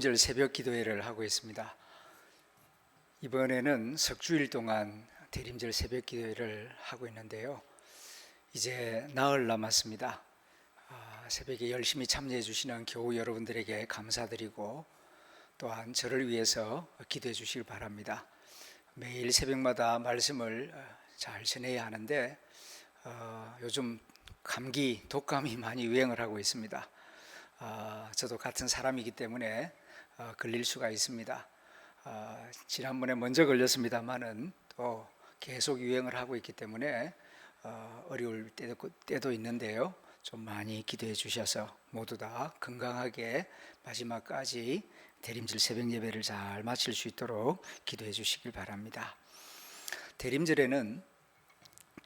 대림절 새벽 기도회를 하고 있습니다. 이번에는 석주일 동안 대림절 새벽 기도회를 하고 있는데요. 이제 나흘 남았습니다. 새벽에 열심히 참여해 주시는 교우 여러분들에게 감사드리고 또한 저를 위해서 기도해 주시길 바랍니다. 매일 새벽마다 말씀을 잘 전해야 하는데 요즘 감기, 독감이 많이 유행을 하고 있습니다. 저도 같은 사람이기 때문에 걸릴 수가 있습니다. 지난번에 먼저 걸렸습니다만은 또 계속 유행을 하고 있기 때문에 어려울 때도 있는데요. 좀 많이 기도해 주셔서 모두 다 건강하게 마지막까지 대림절 새벽 예배를 잘 마칠 수 있도록 기도해 주시길 바랍니다. 대림절에는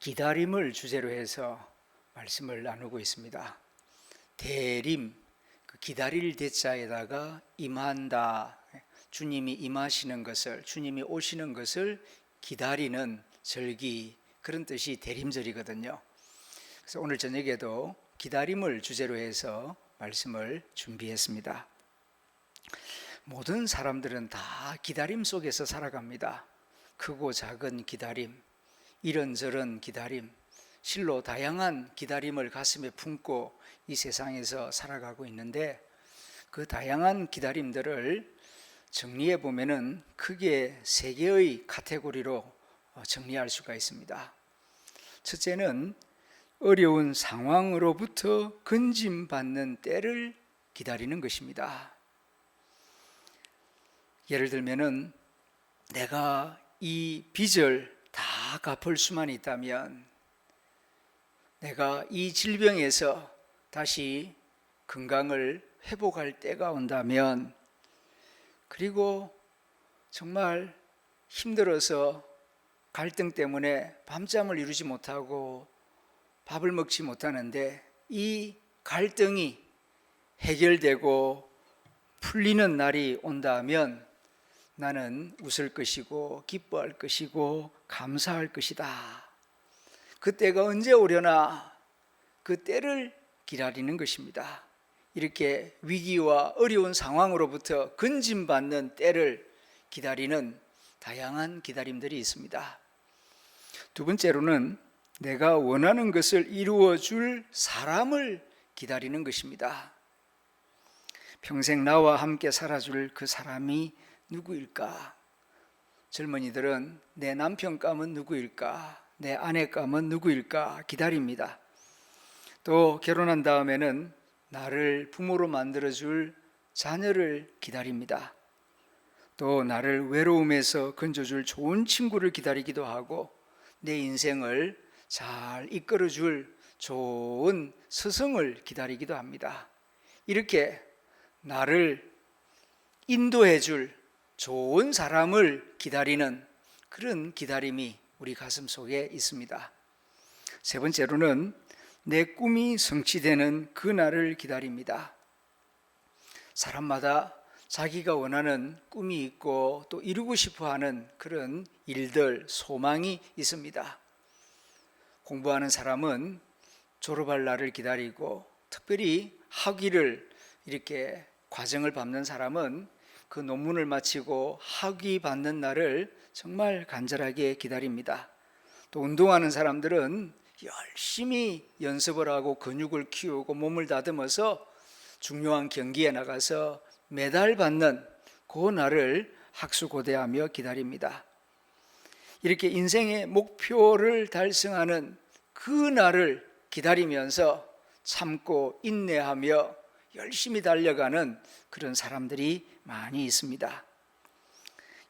기다림을 주제로 해서 말씀을 나누고 있습니다. 대림, 기다릴 대자에다가 임한다, 주님이 임하시는 것을, 주님이 오시는 것을 기다리는 절기, 그런 뜻이 대림절이거든요. 그래서 오늘 저녁에도 기다림을 주제로 해서 말씀을 준비했습니다. 모든 사람들은 다 기다림 속에서 살아갑니다. 크고 작은 기다림, 이런저런 기다림, 실로 다양한 기다림을 가슴에 품고 이 세상에서 살아가고 있는데, 그 다양한 기다림들을 정리해 보면은 크게 세 개의 카테고리로 정리할 수가 있습니다. 첫째는 어려운 상황으로부터 건짐받는 때를 기다리는 것입니다. 예를 들면은 내가 이 빚을 다 갚을 수만 있다면, 내가 이 질병에서 다시 건강을 회복할 때가 온다면, 그리고 정말 힘들어서 갈등 때문에 밤잠을 이루지 못하고 밥을 먹지 못하는데 이 갈등이 해결되고 풀리는 날이 온다면 나는 웃을 것이고 기뻐할 것이고 감사할 것이다. 그때가 언제 오려나 그 때를 기다리는 것입니다. 이렇게 위기와 어려운 상황으로부터 건짐받는 때를 기다리는 다양한 기다림들이 있습니다. 두 번째로는 내가 원하는 것을 이루어 줄 사람을 기다리는 것입니다. 평생 나와 함께 살아줄 그 사람이 누구일까? 젊은이들은 내 남편감은 누구일까? 내 아내감은 누구일까? 기다립니다. 또 결혼한 다음에는 나를 부모로 만들어줄 자녀를 기다립니다. 또 나를 외로움에서 건져줄 좋은 친구를 기다리기도 하고, 내 인생을 잘 이끌어줄 좋은 스승을 기다리기도 합니다. 이렇게 나를 인도해줄 좋은 사람을 기다리는 그런 기다림이 우리 가슴 속에 있습니다. 세 번째로는 내 꿈이 성취되는 그날을 기다립니다. 사람마다 자기가 원하는 꿈이 있고 또 이루고 싶어하는 그런 일들, 소망이 있습니다. 공부하는 사람은 졸업할 날을 기다리고, 특별히 학위를 이렇게 과정을 밟는 사람은 그 논문을 마치고 학위 받는 날을 정말 간절하게 기다립니다. 또 운동하는 사람들은 열심히 연습을 하고 근육을 키우고 몸을 다듬어서 중요한 경기에 나가서 메달 받는 그 날을 학수고대하며 기다립니다. 이렇게 인생의 목표를 달성하는 그 날을 기다리면서 참고 인내하며 열심히 달려가는 그런 사람들이 많이 있습니다.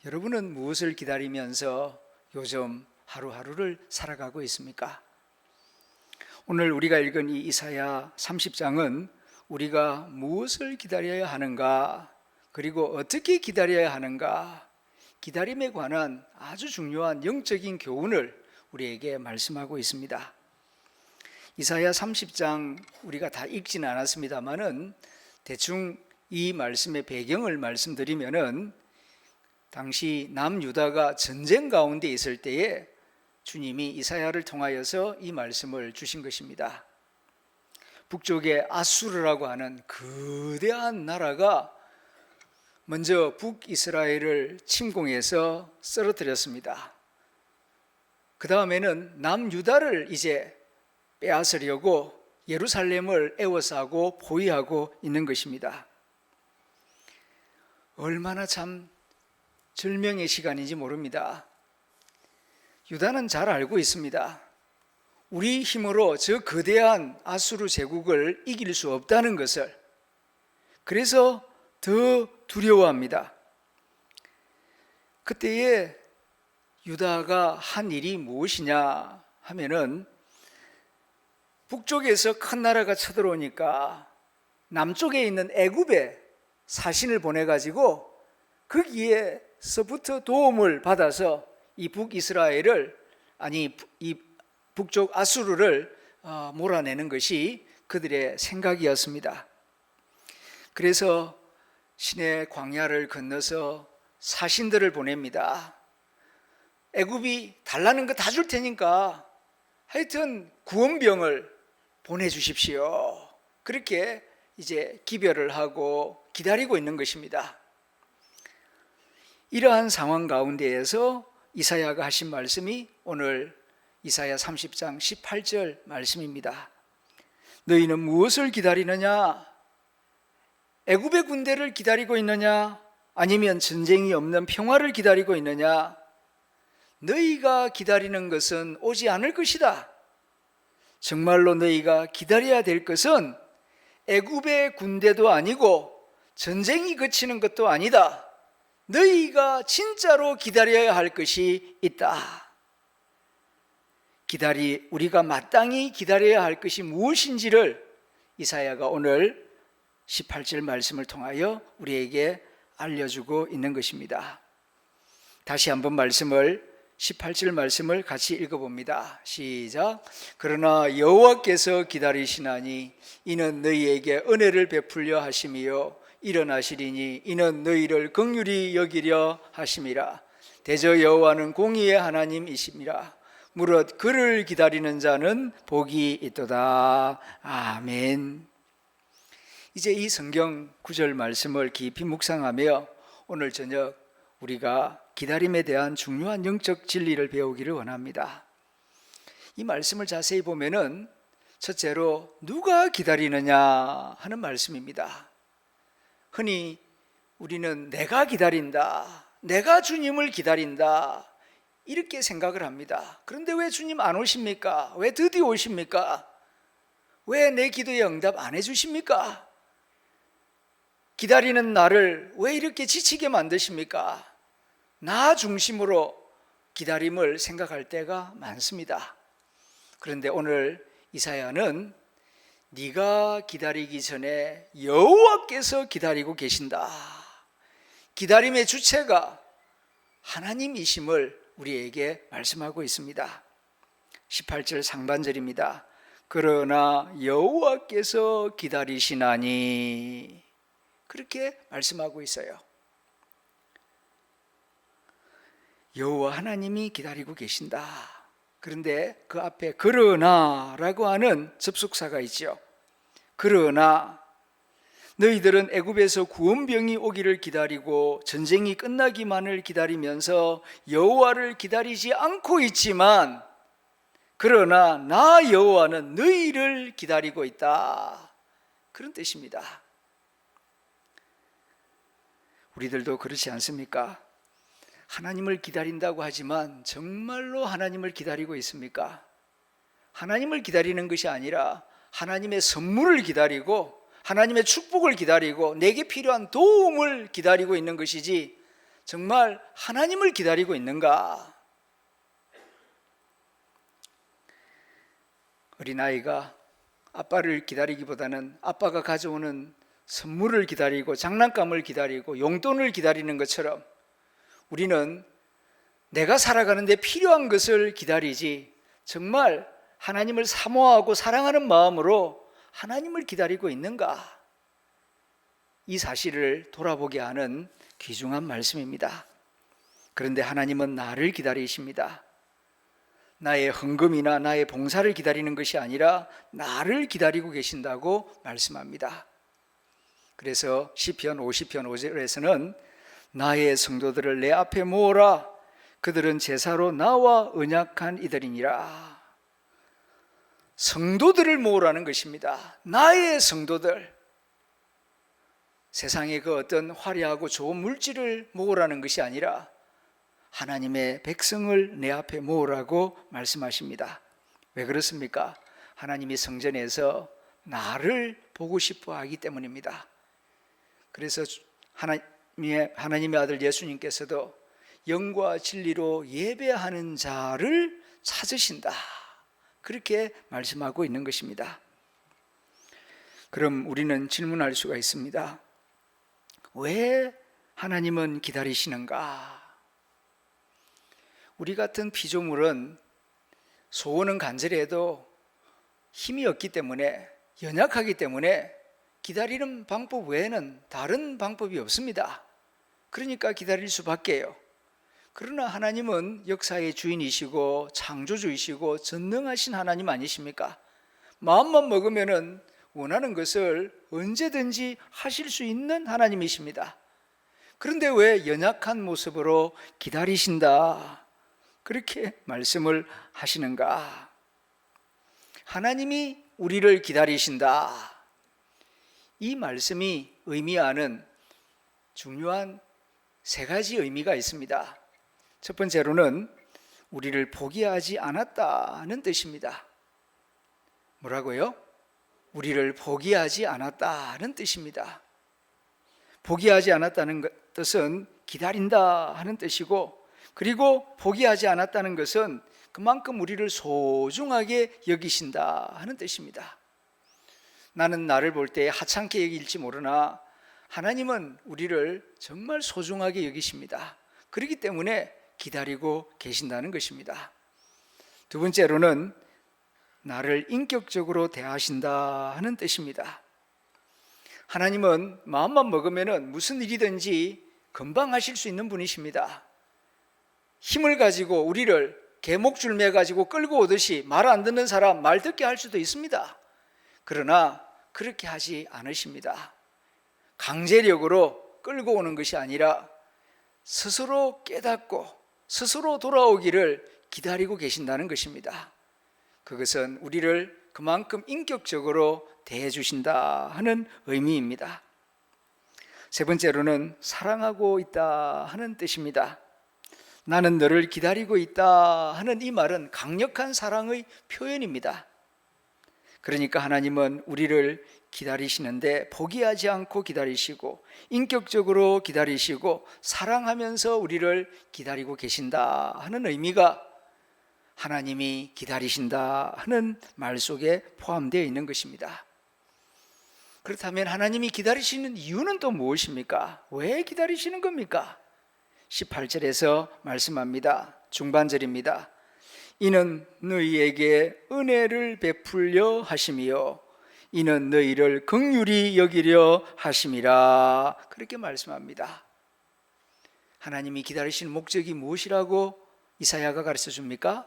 여러분은 무엇을 기다리면서 요즘 하루하루를 살아가고 있습니까? 오늘 우리가 읽은 이 이사야 30장은 우리가 무엇을 기다려야 하는가, 그리고 어떻게 기다려야 하는가, 기다림에 관한 아주 중요한 영적인 교훈을 우리에게 말씀하고 있습니다. 이사야 30장 우리가 다 읽지는 않았습니다만은 대충 이 말씀의 배경을 말씀드리면은, 당시 남유다가 전쟁 가운데 있을 때에 주님이 이사야를 통하여서 이 말씀을 주신 것입니다. 북쪽에 아수르라고 하는 거대한 나라가 먼저 북이스라엘을 침공해서 쓰러뜨렸습니다. 그 다음에는 남유다를 이제 빼앗으려고 예루살렘을 에워싸고 포위하고 있는 것입니다. 얼마나 참 절명의 시간인지 모릅니다. 유다는 잘 알고 있습니다. 우리 힘으로 저 거대한 아수르 제국을 이길 수 없다는 것을. 그래서 더 두려워합니다. 그때에 유다가 한 일이 무엇이냐 하면은 북쪽에서 큰 나라가 쳐들어오니까 남쪽에 있는 애굽에 사신을 보내가지고 거기에서부터 도움을 받아서 이 북이스라엘을, 아니 이 북쪽 아수르를 몰아내는 것이 그들의 생각이었습니다. 그래서 시내 광야를 건너서 사신들을 보냅니다. 애굽이 달라는 거 다 줄 테니까 하여튼 구원병을 보내주십시오. 그렇게 이제 기별을 하고 기다리고 있는 것입니다. 이러한 상황 가운데에서 이사야가 하신 말씀이 오늘 이사야 30장 18절 말씀입니다. 너희는 무엇을 기다리느냐? 애굽의 군대를 기다리고 있느냐? 아니면 전쟁이 없는 평화를 기다리고 있느냐? 너희가 기다리는 것은 오지 않을 것이다. 정말로 너희가 기다려야 될 것은 애굽의 군대도 아니고 전쟁이 그치는 것도 아니다. 너희가 진짜로 기다려야 할 것이 있다. 우리가 마땅히 기다려야 할 것이 무엇인지를 이사야가 오늘 18절 말씀을 통하여 우리에게 알려주고 있는 것입니다. 다시 한번 18절 말씀을 같이 읽어봅니다. 시작. 그러나 여호와께서 기다리시나니 이는 너희에게 은혜를 베풀려 하심이요 일어나시리니 이는 너희를 긍휼히 여기려 하심이라. 대저 여호와는 공의의 하나님이심이라. 무릇 그를 기다리는 자는 복이 있도다. 아멘. 이제 이 성경 구절 말씀을 깊이 묵상하며 오늘 저녁 우리가 기다림에 대한 중요한 영적 진리를 배우기를 원합니다. 이 말씀을 자세히 보면은 첫째로 누가 기다리느냐 하는 말씀입니다. 흔히 우리는 내가 기다린다, 내가 주님을 기다린다 이렇게 생각을 합니다. 그런데 왜 주님 안 오십니까? 왜 드디어 오십니까? 왜 내 기도에 응답 안 해주십니까? 기다리는 나를 왜 이렇게 지치게 만드십니까? 나 중심으로 기다림을 생각할 때가 많습니다. 그런데 오늘 이사야는 네가 기다리기 전에 여호와께서 기다리고 계신다. 기다림의 주체가 하나님이심을 우리에게 말씀하고 있습니다. 18절 상반절입니다. 그러나 여호와께서 기다리시나니 그렇게 말씀하고 있어요. 여호와 하나님이 기다리고 계신다. 그런데 그 앞에 그러나라고 하는 접속사가 있죠. 그러나 너희들은 애굽에서 구원병이 오기를 기다리고 전쟁이 끝나기만을 기다리면서 여호와를 기다리지 않고 있지만 그러나 나 여호와는 너희를 기다리고 있다. 그런 뜻입니다. 우리들도 그렇지 않습니까? 하나님을 기다린다고 하지만 정말로 하나님을 기다리고 있습니까? 하나님을 기다리는 것이 아니라 하나님의 선물을 기다리고 하나님의 축복을 기다리고 내게 필요한 도움을 기다리고 있는 것이지 정말 하나님을 기다리고 있는가? 어린아이가 아빠를 기다리기보다는 아빠가 가져오는 선물을 기다리고 장난감을 기다리고 용돈을 기다리는 것처럼 우리는 내가 살아가는데 필요한 것을 기다리지 정말 하나님을 사모하고 사랑하는 마음으로 하나님을 기다리고 있는가? 이 사실을 돌아보게 하는 귀중한 말씀입니다. 그런데 하나님은 나를 기다리십니다. 나의 헌금이나 나의 봉사를 기다리는 것이 아니라 나를 기다리고 계신다고 말씀합니다. 그래서 시편 50편 5절에서는 나의 성도들을 내 앞에 모으라. 그들은 제사로 나와 언약한 이들이니라. 성도들을 모으라는 것입니다. 나의 성도들. 세상의 그 어떤 화려하고 좋은 물질을 모으라는 것이 아니라 하나님의 백성을 내 앞에 모으라고 말씀하십니다. 왜 그렇습니까? 하나님이 성전에서 나를 보고 싶어 하기 때문입니다. 그래서 하나님의 아들 예수님께서도 영과 진리로 예배하는 자를 찾으신다, 그렇게 말씀하고 있는 것입니다. 그럼 우리는 질문할 수가 있습니다. 왜 하나님은 기다리시는가? 우리 같은 피조물은 소원은 간절해도 힘이 없기 때문에, 연약하기 때문에 기다리는 방법 외에는 다른 방법이 없습니다. 그러니까 기다릴 수밖에요. 그러나 하나님은 역사의 주인이시고 창조주이시고 전능하신 하나님 아니십니까? 마음만 먹으면은 원하는 것을 언제든지 하실 수 있는 하나님이십니다. 그런데 왜 연약한 모습으로 기다리신다, 그렇게 말씀을 하시는가? 하나님이 우리를 기다리신다, 이 말씀이 의미하는 중요한 세 가지 의미가 있습니다. 첫 번째로는 우리를 포기하지 않았다는 뜻입니다. 뭐라고요? 우리를 포기하지 않았다는 뜻입니다. 포기하지 않았다는 뜻은 기다린다 하는 뜻이고, 그리고 포기하지 않았다는 것은 그만큼 우리를 소중하게 여기신다 하는 뜻입니다. 나는 나를 볼 때 하찮게 여길지 모르나 하나님은 우리를 정말 소중하게 여기십니다. 그렇기 때문에 기다리고 계신다는 것입니다. 두 번째로는 나를 인격적으로 대하신다 하는 뜻입니다. 하나님은 마음만 먹으면 무슨 일이든지 금방 하실 수 있는 분이십니다. 힘을 가지고 우리를 개목줄 매가지고 끌고 오듯이 말 안 듣는 사람 말 듣게 할 수도 있습니다. 그러나 그렇게 하지 않으십니다. 강제력으로 끌고 오는 것이 아니라 스스로 깨닫고 스스로 돌아오기를 기다리고 계신다는 것입니다. 그것은 우리를 그만큼 인격적으로 대해 주신다 하는 의미입니다. 세 번째로는 사랑하고 있다 하는 뜻입니다. 나는 너를 기다리고 있다 하는 이 말은 강력한 사랑의 표현입니다. 그러니까 하나님은 우리를 기다리시는데 포기하지 않고 기다리시고 인격적으로 기다리시고 사랑하면서 우리를 기다리고 계신다 하는 의미가 하나님이 기다리신다 하는 말 속에 포함되어 있는 것입니다. 그렇다면 하나님이 기다리시는 이유는 또 무엇입니까? 왜 기다리시는 겁니까? 18절에서 말씀합니다. 중반절입니다. 이는 너희에게 은혜를 베풀려 하심이요 이는 너희를 긍휼히 여기려 하심이라, 그렇게 말씀합니다. 하나님이 기다리시는 목적이 무엇이라고 이사야가 가르쳐 줍니까?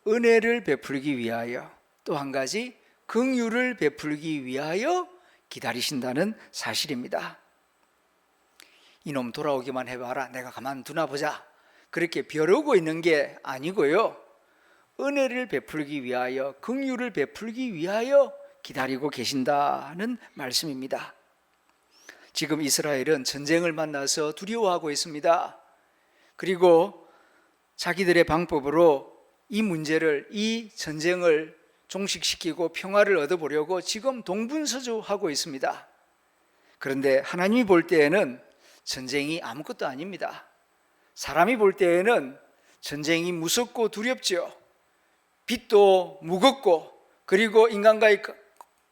은혜를 베풀기 위하여, 또 한 가지 긍휼을 베풀기 위하여 기다리신다는 사실입니다. 이놈 돌아오기만 해봐라, 내가 가만두나 보자, 그렇게 벼르고 있는 게 아니고요, 은혜를 베풀기 위하여, 긍휼을 베풀기 위하여 기다리고 계신다는 말씀입니다. 지금 이스라엘은 전쟁을 만나서 두려워하고 있습니다. 그리고 자기들의 방법으로 이 문제를, 이 전쟁을 종식시키고 평화를 얻어보려고 지금 동분서주하고 있습니다. 그런데 하나님이 볼 때에는 전쟁이 아무것도 아닙니다. 사람이 볼 때에는 전쟁이 무섭고 두렵죠. 빚도 무겁고, 그리고 인간과의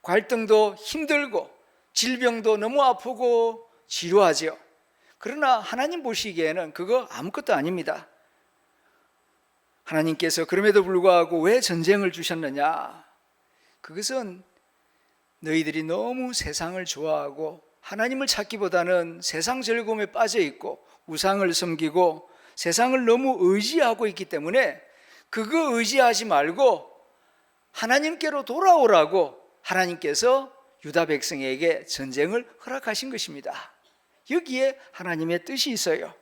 갈등도 힘들고, 질병도 너무 아프고 지루하죠. 그러나 하나님 보시기에는 그거 아무것도 아닙니다. 하나님께서 그럼에도 불구하고 왜 전쟁을 주셨느냐? 그것은 너희들이 너무 세상을 좋아하고 하나님을 찾기보다는 세상 즐거움에 빠져 있고 우상을 섬기고 세상을 너무 의지하고 있기 때문에 그거 의지하지 말고 하나님께로 돌아오라고 하나님께서 유다 백성에게 전쟁을 허락하신 것입니다. 여기에 하나님의 뜻이 있어요.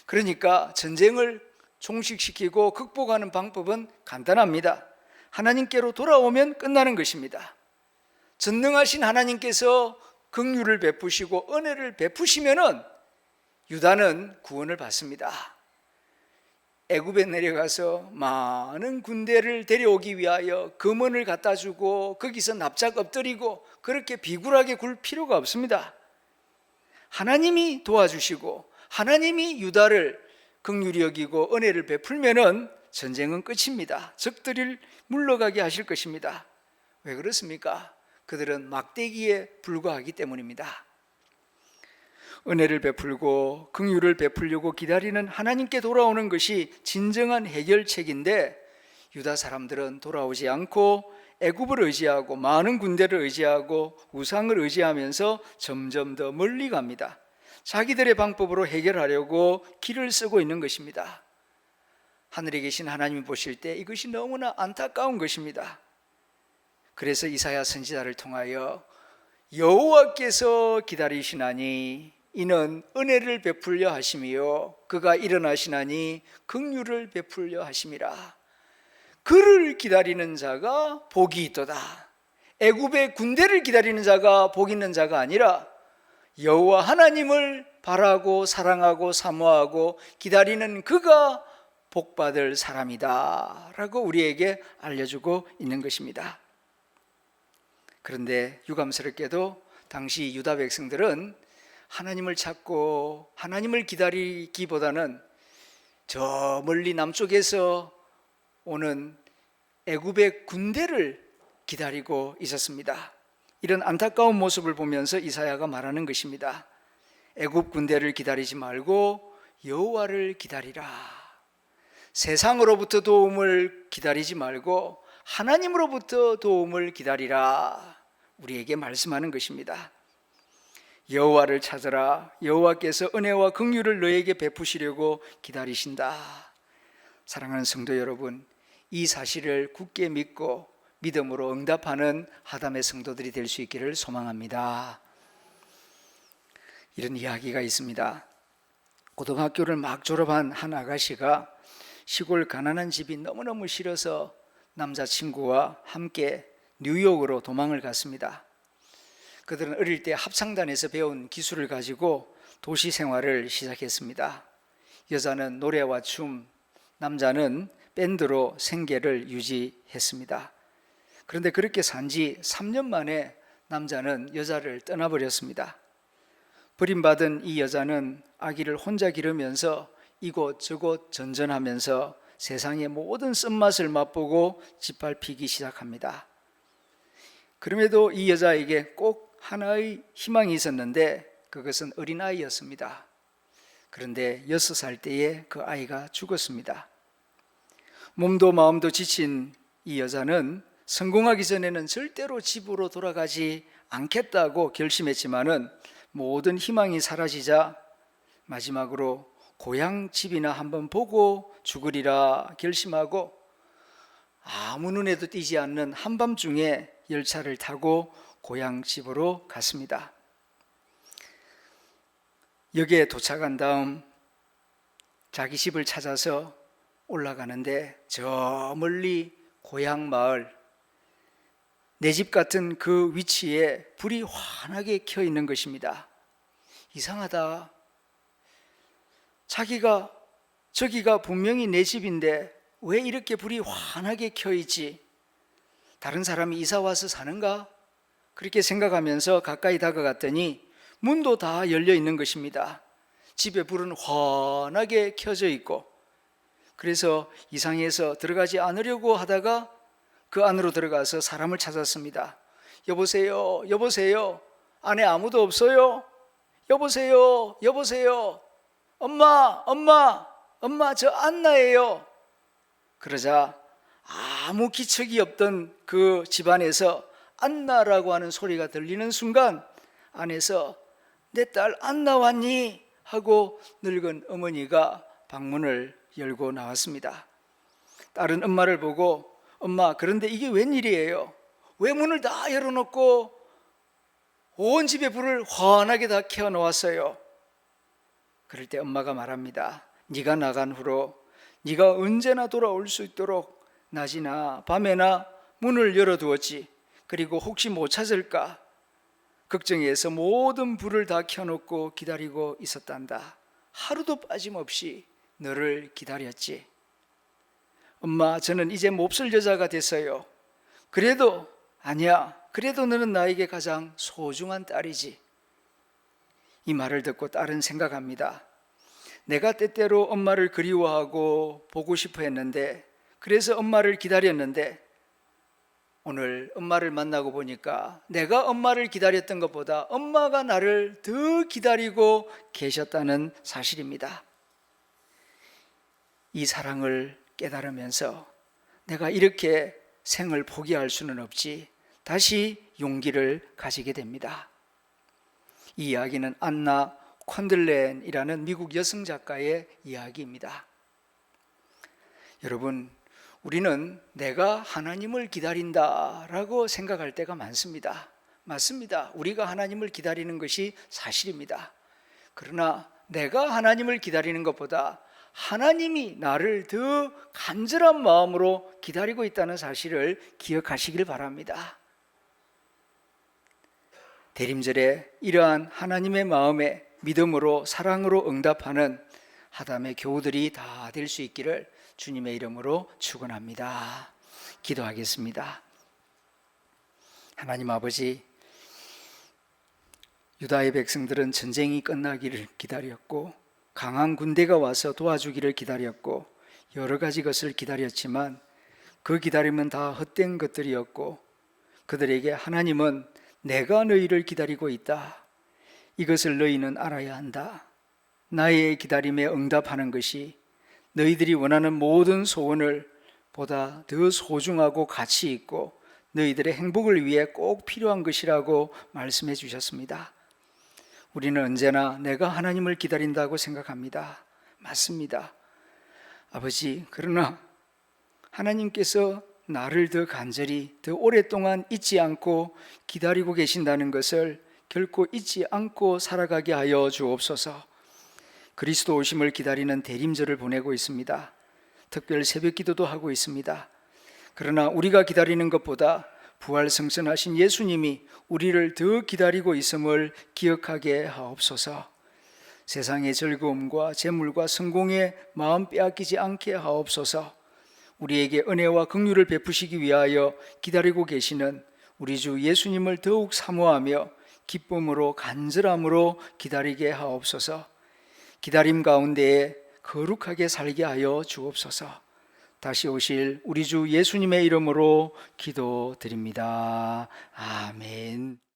그러니까 전쟁을 종식시키고 극복하는 방법은 간단합니다. 하나님께로 돌아오면 끝나는 것입니다. 전능하신 하나님께서 긍휼을 베푸시고 은혜를 베푸시면은 유다는 구원을 받습니다. 애굽에 내려가서 많은 군대를 데려오기 위하여 금원을 갖다 주고 거기서 납작 엎드리고 그렇게 비굴하게 굴 필요가 없습니다. 하나님이 도와주시고 하나님이 유다를 긍휼히 여기고 은혜를 베풀면은 전쟁은 끝입니다. 적들을 물러가게 하실 것입니다. 왜 그렇습니까? 그들은 막대기에 불과하기 때문입니다. 은혜를 베풀고 긍휼을 베풀려고 기다리는 하나님께 돌아오는 것이 진정한 해결책인데 유다 사람들은 돌아오지 않고 애굽을 의지하고 많은 군대를 의지하고 우상을 의지하면서 점점 더 멀리 갑니다. 자기들의 방법으로 해결하려고 길을 쓰고 있는 것입니다. 하늘에 계신 하나님이 보실 때 이것이 너무나 안타까운 것입니다. 그래서 이사야 선지자를 통하여 여호와께서 기다리시나니 이는 은혜를 베풀려 하심이요 그가 일어나시나니 긍휼을 베풀려 하심이라. 그를 기다리는 자가 복이 있도다. 애굽의 군대를 기다리는 자가 복 있는 자가 아니라 여호와 하나님을 바라고 사랑하고 사모하고 기다리는 그가 복받을 사람이다 라고 우리에게 알려주고 있는 것입니다. 그런데 유감스럽게도 당시 유다 백성들은 하나님을 찾고 하나님을 기다리기보다는 저 멀리 남쪽에서 오는 애굽의 군대를 기다리고 있었습니다. 이런 안타까운 모습을 보면서 이사야가 말하는 것입니다. 애굽 군대를 기다리지 말고 여호와를 기다리라. 세상으로부터 도움을 기다리지 말고 하나님으로부터 도움을 기다리라. 우리에게 말씀하는 것입니다. 여호와를 찾으라. 여호와께서 은혜와 긍휼을 너에게 베푸시려고 기다리신다. 사랑하는 성도 여러분, 이 사실을 굳게 믿고 믿음으로 응답하는 하담의 성도들이 될 수 있기를 소망합니다. 이런 이야기가 있습니다. 고등학교를 막 졸업한 한 아가씨가 시골 가난한 집이 너무너무 싫어서 남자친구와 함께 뉴욕으로 도망을 갔습니다. 그들은 어릴 때 합창단에서 배운 기술을 가지고 도시 생활을 시작했습니다. 여자는 노래와 춤, 남자는 밴드로 생계를 유지했습니다. 그런데 그렇게 산 지 3년 만에 남자는 여자를 떠나버렸습니다. 버림받은 이 여자는 아기를 혼자 기르면서 이곳저곳 전전하면서 세상의 모든 쓴맛을 맛보고 짓밟히기 시작합니다. 그럼에도 이 여자에게 꼭 하나의 희망이 있었는데 그것은 어린아이였습니다. 그런데 6살 때에 그 아이가 죽었습니다. 몸도 마음도 지친 이 여자는 성공하기 전에는 절대로 집으로 돌아가지 않겠다고 결심했지만은 모든 희망이 사라지자 마지막으로 고향 집이나 한번 보고 죽으리라 결심하고 아무 눈에도 띄지 않는 한밤중에 열차를 타고 고향 집으로 갔습니다. 역에 도착한 다음 자기 집을 찾아서 올라가는데 저 멀리 고향 마을 내 집 같은 그 위치에 불이 환하게 켜 있는 것입니다. 이상하다. 자기가 저기가 분명히 내 집인데 왜 이렇게 불이 환하게 켜 있지? 다른 사람이 이사 와서 사는가? 그렇게 생각하면서 가까이 다가갔더니 문도 다 열려 있는 것입니다. 집에 불은 환하게 켜져 있고 그래서 이상해서 들어가지 않으려고 하다가 그 안으로 들어가서 사람을 찾았습니다. 여보세요, 여보세요, 안에 아무도 없어요? 여보세요, 여보세요, 엄마, 엄마, 엄마, 저 안나예요. 그러자 아무 기척이 없던 그 집안에서 안나라고 하는 소리가 들리는 순간 안에서 내 딸 안나 왔니? 하고 늙은 어머니가 방문을 열고 나왔습니다. 딸은 엄마를 보고 엄마, 그런데 이게 웬일이에요? 왜 문을 다 열어놓고 온 집에 불을 환하게 다 켜 놓았어요. 그럴 때 엄마가 말합니다. 네가 나간 후로 네가 언제나 돌아올 수 있도록 낮이나 밤에나 문을 열어두었지. 그리고 혹시 못 찾을까 걱정해서 모든 불을 다 켜놓고 기다리고 있었단다. 하루도 빠짐없이 너를 기다렸지. 엄마, 저는 이제 몹쓸 여자가 됐어요. 그래도 아니야. 그래도 너는 나에게 가장 소중한 딸이지. 이 말을 듣고 딸은 생각합니다. 내가 때때로 엄마를 그리워하고 보고 싶어 했는데, 그래서 엄마를 기다렸는데, 오늘 엄마를 만나고 보니까 내가 엄마를 기다렸던 것보다 엄마가 나를 더 기다리고 계셨다는 사실입니다. 이 사랑을 깨달으면서 내가 이렇게 생을 포기할 수는 없지, 다시 용기를 가지게 됩니다. 이 이야기는 안나 콘들렌이라는 미국 여성 작가의 이야기입니다. 여러분, 우리는 내가 하나님을 기다린다라고 생각할 때가 많습니다. 맞습니다. 우리가 하나님을 기다리는 것이 사실입니다. 그러나 내가 하나님을 기다리는 것보다 하나님이 나를 더 간절한 마음으로 기다리고 있다는 사실을 기억하시길 바랍니다. 대림절에 이러한 하나님의 마음에 믿음으로 사랑으로 응답하는 하담의 교우들이 다 될 수 있기를 주님의 이름으로 축원합니다. 기도하겠습니다. 하나님 아버지, 유다의 백성들은 전쟁이 끝나기를 기다렸고 강한 군대가 와서 도와주기를 기다렸고 여러 가지 것을 기다렸지만 그 기다림은 다 헛된 것들이었고 그들에게 하나님은 내가 너희를 기다리고 있다. 이것을 너희는 알아야 한다. 나의 기다림에 응답하는 것이 너희들이 원하는 모든 소원을 보다 더 소중하고 가치 있고 너희들의 행복을 위해 꼭 필요한 것이라고 말씀해 주셨습니다. 우리는 언제나 내가 하나님을 기다린다고 생각합니다. 맞습니다. 아버지, 그러나 하나님께서 나를 더 간절히 더 오랫동안 잊지 않고 기다리고 계신다는 것을 결코 잊지 않고 살아가게 하여 주옵소서. 그리스도 오심을 기다리는 대림절을 보내고 있습니다. 특별 새벽 기도도 하고 있습니다. 그러나 우리가 기다리는 것보다 부활승천하신 예수님이 우리를 더 기다리고 있음을 기억하게 하옵소서. 세상의 즐거움과 재물과 성공에 마음 빼앗기지 않게 하옵소서. 우리에게 은혜와 긍휼을 베푸시기 위하여 기다리고 계시는 우리 주 예수님을 더욱 사모하며 기쁨으로 간절함으로 기다리게 하옵소서. 기다림 가운데에 거룩하게 살게 하여 주옵소서. 다시 오실 우리 주 예수님의 이름으로 기도드립니다. 아멘.